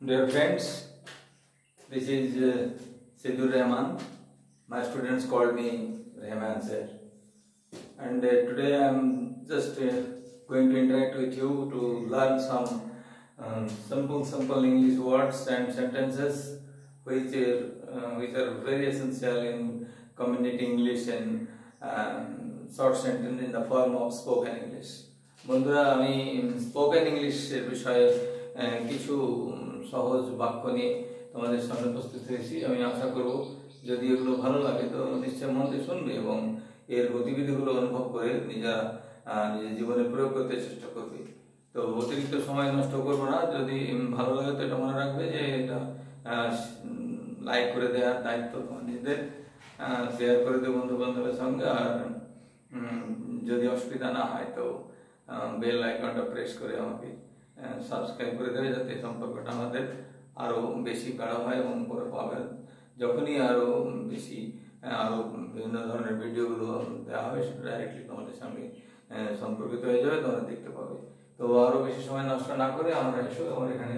Dear friends, this is Siddur Rahman. My students call me Rahman sir. And today I am just going to interact with you to learn some simple English words and sentences which are very essential in communicating English and short sentence in the form of spoken English. বন্ধুরা আমি spoken ইংলিশের বিষয়ে কিছু সহজ বাক্য নিয়ে তোমাদের সামনে উপস্থিত হয়েছি। আমি আশা করব যদি এগুলো ভালো লাগে তো নিশ্চয় মন দিয়ে শুনবে এবং এর গতিবিধিগুলো অনুভব করে নিজের জীবনে প্রয়োগ করতে চেষ্টা করবে। তো অতিরিক্ত সময় নষ্ট করবো না। যদি ভালো লাগে তো এটা মনে রাখবে যে এটা লাইক করে দেওয়ার দায়িত্ব তোমার নিজেদের, শেয়ার করে দেবে বন্ধু বান্ধবের সঙ্গে। আর যদি অসুবিধা না হয় তো বেল আইকনটা প্রেস করে আমাকে সাবস্ক্রাইব করে দেবে, যাতে সম্পর্কটা আমাদের আরও বেশি গাঢ় হয় এবং পরে পাবে যখনই আরও বেশি আরও বিভিন্ন ধরনের ভিডিওগুলো দেওয়া হবে সেটা ডাইরেক্টলি তোমাদের সঙ্গে সম্পর্কিত হয়ে যাবে, তোমরা দেখতে পাবে। তো আরও বেশি সময় নষ্ট না করে আমরা এসো আমার এখানে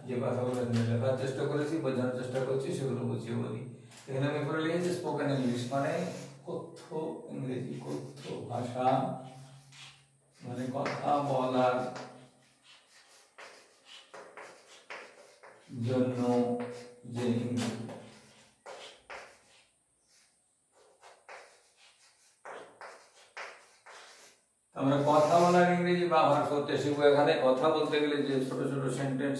যে কথাগুলো লেখার চেষ্টা করেছি, বোঝানোর চেষ্টা করছি, সেগুলো বুঝিয়ে বলি। এখানে আমি করে লিখেছি স্পোকেন ইংলিশ মানে কথ্য ইংরেজি, কথ্য ভাষা মানে কথা বলার জন্য যে ইংরেজি। আমরা কথা বলার ইংরেজি ব্যবহার করতে শিখবো। এখানে কথা বলতে গেলে যে ছোট ছোট সেন্টেন্স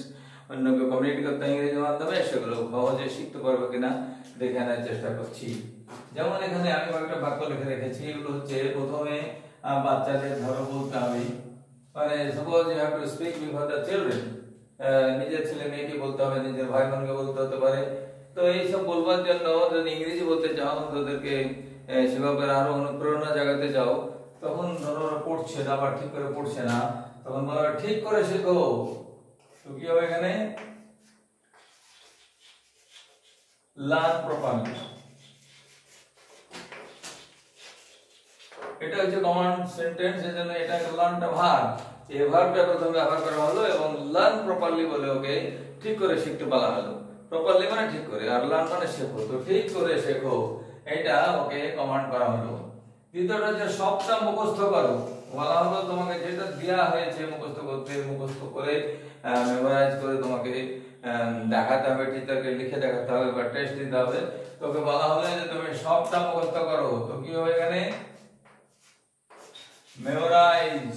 অন্যকে কমিউনিকেট করতে ইংরেজির মাধ্যমে, সেগুলো সহজে শিখতে পারবো কিনা দেখে আনার চেষ্টা করছি। যেমন এখানে আমি কয়েকটা বাক্য লিখে রেখেছি। এগুলো হচ্ছে প্রথমে বাচ্চাদের ধরো বলতে হবে, মানে suppose you have to speak before the children, নিজের ছেলে মেয়েকে বলতে হবে, নিজের ভাই বোনকে বলতে হতে পারে। তো এইসব বলবার জন্য যদি ইংরেজি বলতে চাও, তোদেরকে সেভাবে আরো অনুপ্রেরণা জাগাতে চাও, তখন ধরো ওরা পড়ছে না বা ঠিক করে পড়ছে না, তখন বলা ঠিক করে শেখো। তো কি হবে এখানে, লার্ন প্রপারলি। এটা হচ্ছে কমান্ড সেন্টেন্স, এজন্য এটা লার্নটা ভার্ব, এই ভার্বটা প্রথমে ব্যবহার করা হলো এবং লার্ন প্রপারলি বলে ওকে ঠিক করে শিখতে বলা হলো। প্রপারলি মানে ঠিক করে, আর লার্ন মানে শেখো। তো ঠিক করে শেখো, এটা ওকে কমান্ড করা হলো। দ্বিতীয়টা হচ্ছে সবটা মুখস্থ করো, বলা হলো তোমাকে যেটা দেয়া হয়েছে মুখস্থ করতে, মুখস্থ করে মেমোরাইজ করে তোমাকে দেখাতে হবে, টিচারকে লিখে দেখাতে হবে বা টেস্ট দিতে হবে। তোকে বলা হলো যে তুমি সবটা মুখস্থ করো। তো কি হবে এখানে, মেমোরাইজ।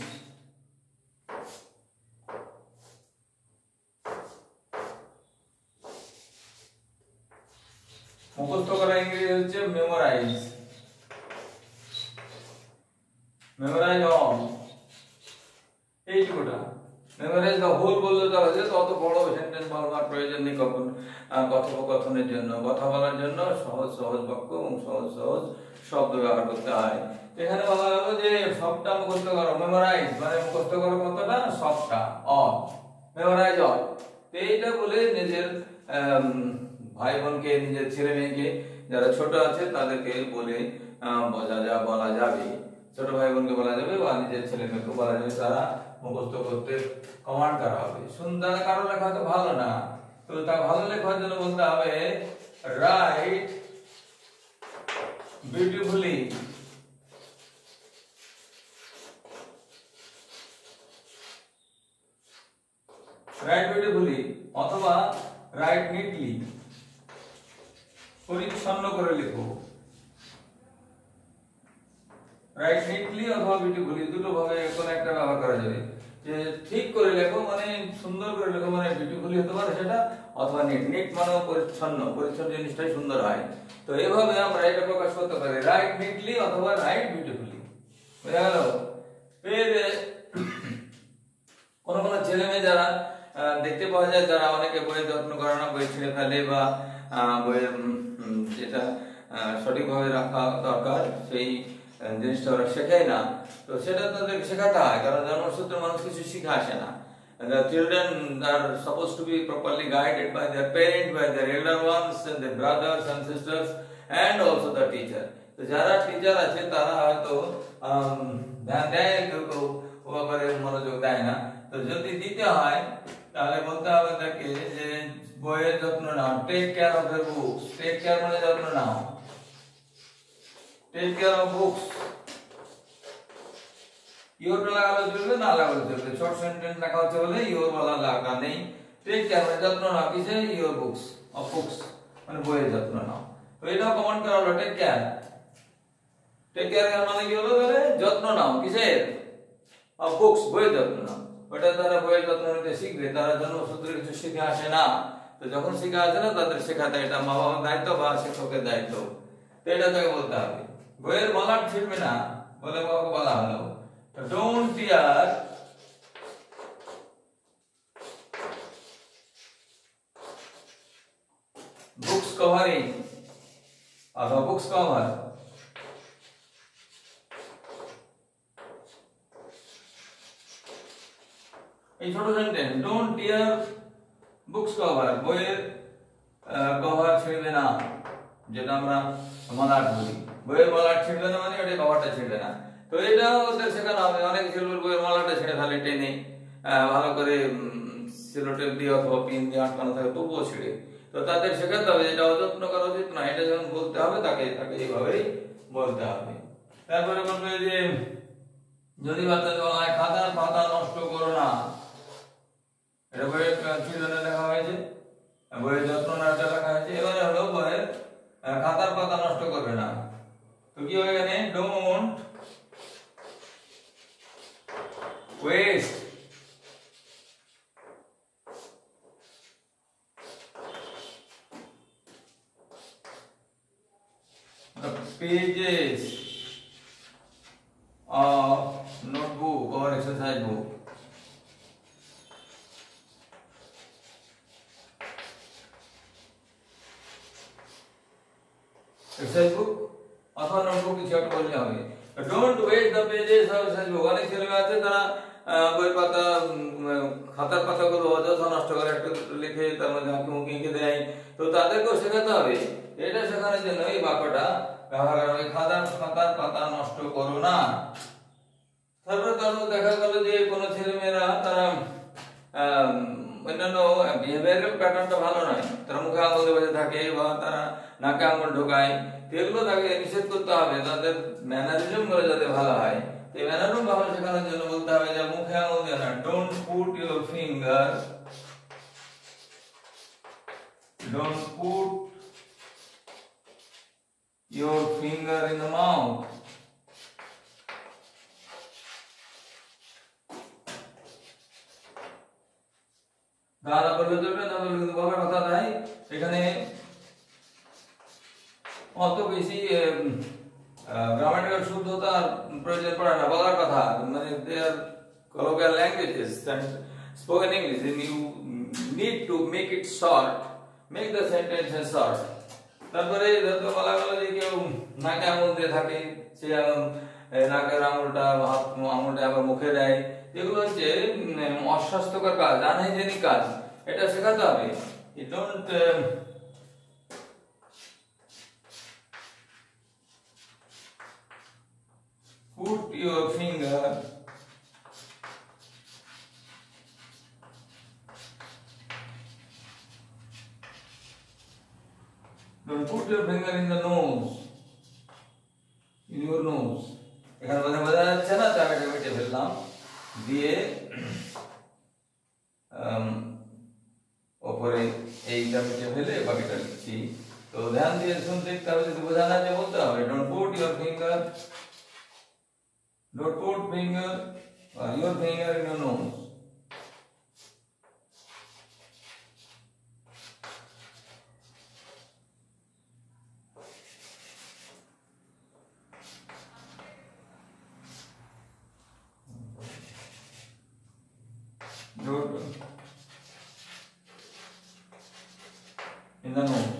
মুখস্থ করা ইংরেজি হচ্ছে মেমোরাইজ। মেমোরাইজ অল, এইটুকুটা। মেমোরাইজ দ্য হোল বললে তো হচ্ছে অত বড় সেন্টেন্স বলবার প্রয়োজন নেই কথোপকথনের জন্য। কথা বলার জন্য সহজ সহজ বাক্য এবং সহজ সহজ শব্দ ব্যবহার করতে হয়। এখানে বলা হলো যে সবটা মুখস্থ করো, মেমোরাইজ মানে মুখস্থ করো কতটা, সবটা, অল, মেমোরাইজ অল। তো এইটা বলে নিজের ভাই বোনকে, নিজের ছেলে মেয়েকে যারা ছোট আছে তাদেরকে বলে বলা যাবে, ছোট ভাই বোনকে বলা যাবে বা নিজের ছেলে মেয়েকে বলা যাবে, তারা মুখস্থ করতে কমান্ড করা হবে। সুন্দর কারো লেখা তো ভালো না, তো তা ভালো লেখার জন্য বলতে হবে রাইট বিউটিফুলি। রাইট বিউটিফুলি অথবা রাইট নিটলি, পরিচ্ছন্ন করে লেখো। রাইট নিটলি অথবা বিউটিফুলি দুটো ভাবে কোন একটা ব্যবহার করা যাবে। যে ঠিক করে লেখো মানে সুন্দর করে লেখো, মানে বিউটিফুলি হতে পারে সেটা, অথবা নিট। নিট মানে পরিচ্ছন্ন, পরিচ্ছন্ন জিনিসটাই সুন্দর হয়। তো এইভাবে আমরা এটা প্রকাশ করতে পারি, রাইট নিটলি অথবা রাইট বিউটিফুলি। বুঝা গেল? ফের কোন কোন ছেলে মেয়ে যারা দেখতে পাওয়া যায়, যারা অনেকে বইয়ের যত্ন করে না, বই ছিঁড়ে ফেলে বা বইয়ের যেটা সঠিকভাবে রাখা দরকার সেই জিনিসটা ওরা শেখায় না। তো সেটা তাদেরকে শেখাতে হয়, কারণ জন্মসূত্রে মানুষ কিছু শিখে আসে না। The children are supposed to be properly guided by their parents, by their elder ones, and their brothers and sisters, and also the teacher. তো যারা টিচার আছে তারা হয়তো ধ্যান দেয়, কেউ কেউ ও ব্যাপারে মনোযোগ দেয় না। তো যদি দিতে হয় তাহলে বলতে হবে তাকে যে বইয়ের যত্ন নাও, take care of your books, take care মানে যত্ন নাও, take care of books, your লাগালে চলবে না লাগালে চলবে, শর্ট সেন্টেন্স লেখা হচ্ছে বলে ইওর বলা লাগা নেই, টেক কেয়ার মানে যত্ন নাও কিসে, ইওর বুকস অফ বুকস মানে বইয়ের যত্ন নাও। তো এটাও কমেন্ট করা হলো টেক কেয়ার, টেক কেয়ার মানে কি হলো তাহলে যত্ন নাও কিসের, অফ বুকস বইয়ের যত্ন নাও। ওটা তারা বইয়ের যত্ন নিতে শিখবে, তারা জন্মসূত্রে কিছু শিখে আসে না, তো যখন শিখে আসে না তাদের শেখাতে এটা মা বাবার দায়িত্ব বা শিক্ষকের দায়িত্ব, তো এটা তাকে বলতে হবে। বইয়ের মলাট ছিড়বে না বলে বাবাকে বলা হলো, ডোন্ট টিয়ার বুকস কভারিং অথবা বুকস কভার, এই ছোট sentence don't tear books cover বইয়ের কভার ছিঁড়বে না, যেটা আমরা মলাট বলি, বইয়ের মলাট ছিঁড়বে না মানে ওটা কভারটা ছিঁড়বে না। তো এটাও ওদের শেখানো হবে, অনেক ছেলের বইয়ের মলাটা ছিঁড়ে ফেলে টেনে, ভালো করে সেলোটেপ দিয়ে অথবা পিন দিয়ে আটকানো থাকে তবুও ছিঁড়ে, তো তাদের শেখাতে হবে এটা অযত্ন করা উচিত না, এটা যখন বলতে হবে তাকে তাকে এইভাবেই বলতে হবে। তারপরে বলবে যে যদি বাচ্চাদের বলা হয় খাতার পাতা নষ্ট করো না, এটা বইয়ের চিলড্রেনে লেখা হয়েছে, বইয়ের যত্ন নেওয়াটা লেখা হয়েছে, এবারে হলো বইয়ের খাতার পাতা নষ্ট করবে না, তো কি হবে এখানে don't waste the pages of notebook or exercise book, exercise book অথবা নোটবুক কিছু একটা বললে হবে, don't waste the pages of exercise বুক। অনেক ছেলেমেয়ে আছে তারা বইয়ের পাতা খাতার পাতাগুলো অযথা নষ্ট করে, একটু লিখে তার মধ্যে আঁকি মুখি এঁকে দেয়, তো তাদেরকেও শেখাতে হবে, এটা শেখানোর জন্য এই বাক্যটা ব্যবহার করা হবে, খাতার পাতা নষ্ট করো না। তারপরে দেখা গেল যে কোনো ছেলেমেয়েরা তারা অন্যান্য বিহেভিয়ারাল প্যাটার্নটা ভালো নয়, তারা মুখে আঙুল দিয়ে বসে থাকে বা তারা নাকে আঙুল ঢোকায়, এগুলো তাকে নিষেধ করতে হবে, তাদের ম্যানারিজম গুলো যাতে ভালো হয়, এই ম্যানারিজম ভালো শেখানোর জন্য বলতে হবে যে মুখে আঙুল দিয়ে না, don't put your finger, don't put your finger in the mouth, গালা বললে চলবে না, বললে কিন্তু বাবার কথা নাই, এখানে অত বেশি গ্রামাটিক্যাল শুদ্ধতার প্রয়োজন পড়ে না, বলার কথা মানে দে আর colloquial languages and spoken English, and you need to make it short, make the sentences short. তারপরে যত বলা গেল যে কেউ নাকে আঙুল দিয়ে থাকে, সে নাকের আঙুলটা আঙুলটা আবার মুখে দেয়, এগুলো হচ্ছে অস্বাস্থ্যকর কাজ, আনহাইজেনিক কাজ, এটা শেখাতে হবে। You don't put your finger don't put your finger in the nose, in your nose, এখানে বোঝা যাচ্ছে না, আমি এটা মিটে ফেললাম দিয়ে ওপরে এইটা মিটে ফেলে বাকিটা লিখছি, তো ধ্যান দিয়ে শুনতে হবে, যদি বোঝা না যায় বলতে হবে don't put your finger in your nose, in the nose.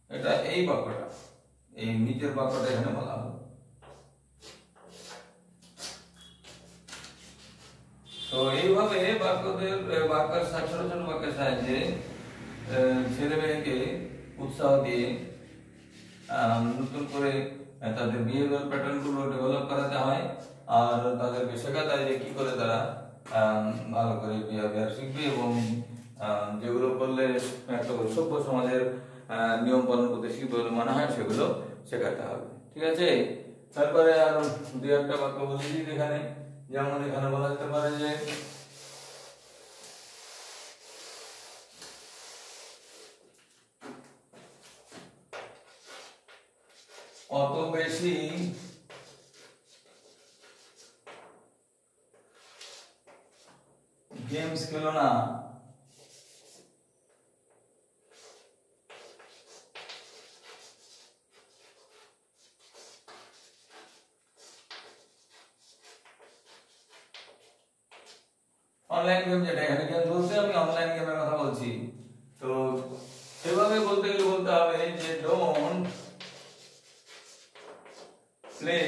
এটা এই বাক্যটা, এই নিচের বাক্যটা এখানে বলা হলো। তো এইভাবে বাক্যের ছোট ছোট বাক্যের সাহায্যে ছেলে মেয়েকে উৎসাহ দিয়ে নতুন করে তাদের বিহেভিয়ার প্যাটার্ন গুলো ডেভেলপ করাতে হয়, আর তাদেরকে শেখাতে হয় যে কি করে তারা ভালো করে বিহেভিয়ার শিখবে এবং যেগুলো করলে একটা সভ্য সমাজের নিয়ম পালন করতে শিখবে বলে মনে হয় সেগুলো শেখাতে হবে। ঠিক আছে, তারপরে আর দু একটা বাক্য বলেছি এখানে, যেমন এখানে বলা যেতে পারে যে অত বেশি গেমস খেলো না, অনলাইন গেম যেটা এখানে গেম বলতে আমি অনলাইন গেমের কথা বলছি। তো সেভাবে বলতে গেলে বলতে হবে যে don't play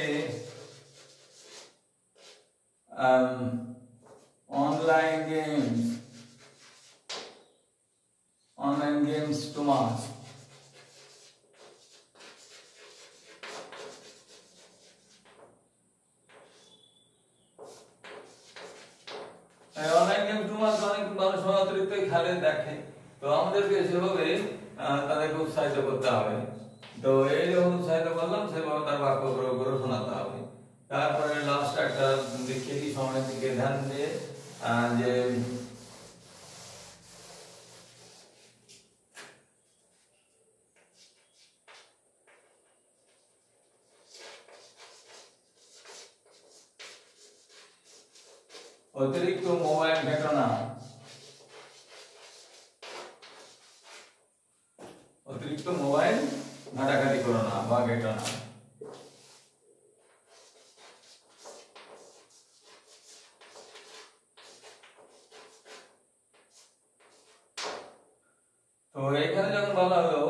online games too much. Online game too much অনেক মানুষ অতিরিক্ত খেলে দেখে, তো আমাদেরকে সেভাবে তাদেরকে উৎসাহিত করতে হবে। তো এই যখন উৎসাহিত করলাম সেভাবে তার বাক্য করে শোনাতে হবে। তারপরে লাস্ট একটা দেখিয়ে দিই সময়ের দিকে ধ্যান দিয়ে যে অতিরিক্ত মোবাইল ঘেটো না, অতিরিক্ত মোবাইল ঘাটাঘাটি করো না বা ঘেটো না। তো এখানে যখন বলা হলো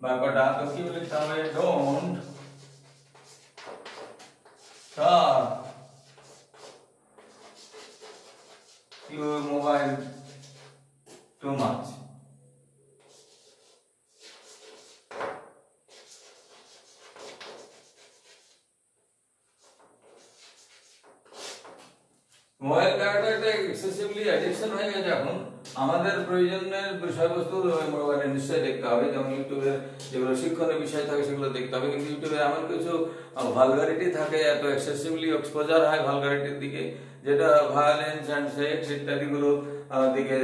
বাক্যটা, তো কি লিখতে হবে? Don't stop your mobile too much. Mobile দেখাটা একটা এক্সেসিভলি অ্যাডিকশন হয়ে গেছে এখন। আমাদের প্রয়োজনের বিষয়বস্তু মোবাইলে নিশ্চয়ই দেখতে হবে, যেমন ইউটিউবে যেগুলো শিক্ষণীয় বিষয় থাকে সেগুলো দেখতে হবে, কিন্তু ইউটিউবে এমন কিছু ভালগারিটি থাকে, এত এক্সেসিভলি এক্সপোজার হয় ভালগারিটির দিকে, যেটা ভায়োলেন্স অ্যান্ড সেক্স ইত্যাদিগুলো দিকে,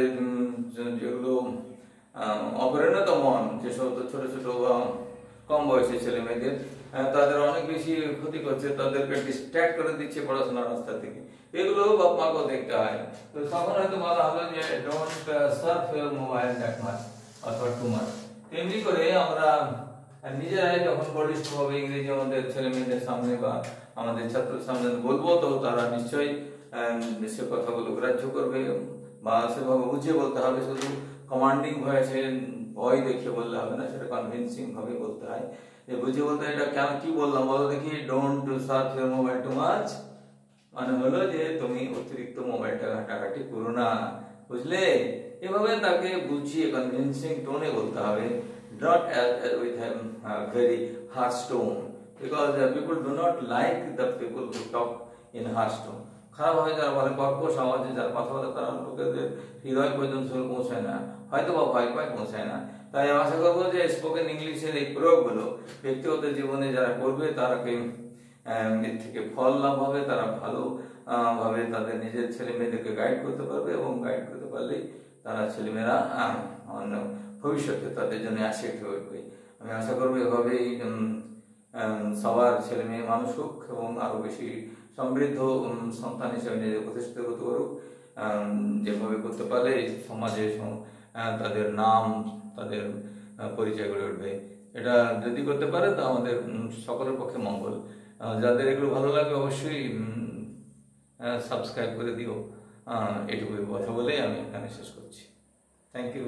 যেগুলো অপরিণত মন, যেসব ছোট ছোট কম বয়সী ছেলে মেয়েদের, তাদের অনেক বেশি ক্ষতি করছে, তাদেরকে ডিস্ট্র্যাক্ট করে দিচ্ছে পড়াশোনার রাস্তা থেকে। এগুলো বাপ মাকেও দেখতে হয়। তো তখন হয়তো বলা হলো যে don't Surf your mobile that much অথবা টু মাচ। তেমনি করে আমরা নিজেরাই যখন বলিষ্ঠভাবে ইংরেজি আমাদের ছেলে মেয়েদের সামনে বা আমাদের ছাত্রদের সামনে বলবো, তো তারা নিশ্চয়ই সে কথাগুলো গ্রাহ্য করবে বা সেভাবে বুঝিয়ে বলতে হবে। শুধু কমান্ডিং ভয়েসে ভয় দেখিয়ে বললে হবে না, সেটা কনভিন্সিং ভাবে বলতে হয়, যে বুঝিয়ে বলতে এটা কেন কি বললাম বলো দেখি। Don't search your mobile too much মানে হলো যে তুমি অতিরিক্ত মোবাইলটা ঘাটাঘাটি করো না, বুঝলে? এভাবে তাকে বুঝিয়ে কনভিন্সিং টোনে বলতে হবে, not with a very harsh tone, because people do not like the people who talk in harsh tone. খারাপ হয় যারা বলে কর্কশ আওয়াজে যারা কথা বলে, তারা লোকেদের হৃদয় পর্যন্ত পৌঁছায় না, হয়তো বা ভয় পায় পৌঁছায় না। তাই আশা করবো যে স্পোকেন ইংলিশের এই প্রয়োগগুলো ব্যক্তিগত জীবনে যারা করবে তারাকে এর থেকে ফল লাভ হবে, তারা ভালো ভাবে তাদের নিজের ছেলে মেয়েদেরকে গাইড করতে পারবে এবং গাইড করতে পারলেই তারা ছেলেমেয়েরা ভবিষ্যতে তাদের জন্য অ্যাসেট হয়ে উঠবে। আমি আশা করবো এভাবেই সবার ছেলে মেয়ে মানুষ হোক এবং আরো বেশি সমৃদ্ধ সন্তান হিসেবে নিজেদের প্রতিষ্ঠিত করতে পারুক। যেভাবে করতে পারলে সমাজে তাদের নাম, তাদের পরিচয় গড়ে উঠবে। এটা যদি করতে পারে তা আমাদের সকলের পক্ষে মঙ্গল। যাদের এগুলো ভালো লাগে অবশ্যই সাবস্ক্রাইব করে দিও। এটুকুই কথা বলেই আমি এখানে শেষ করছি। Thank you.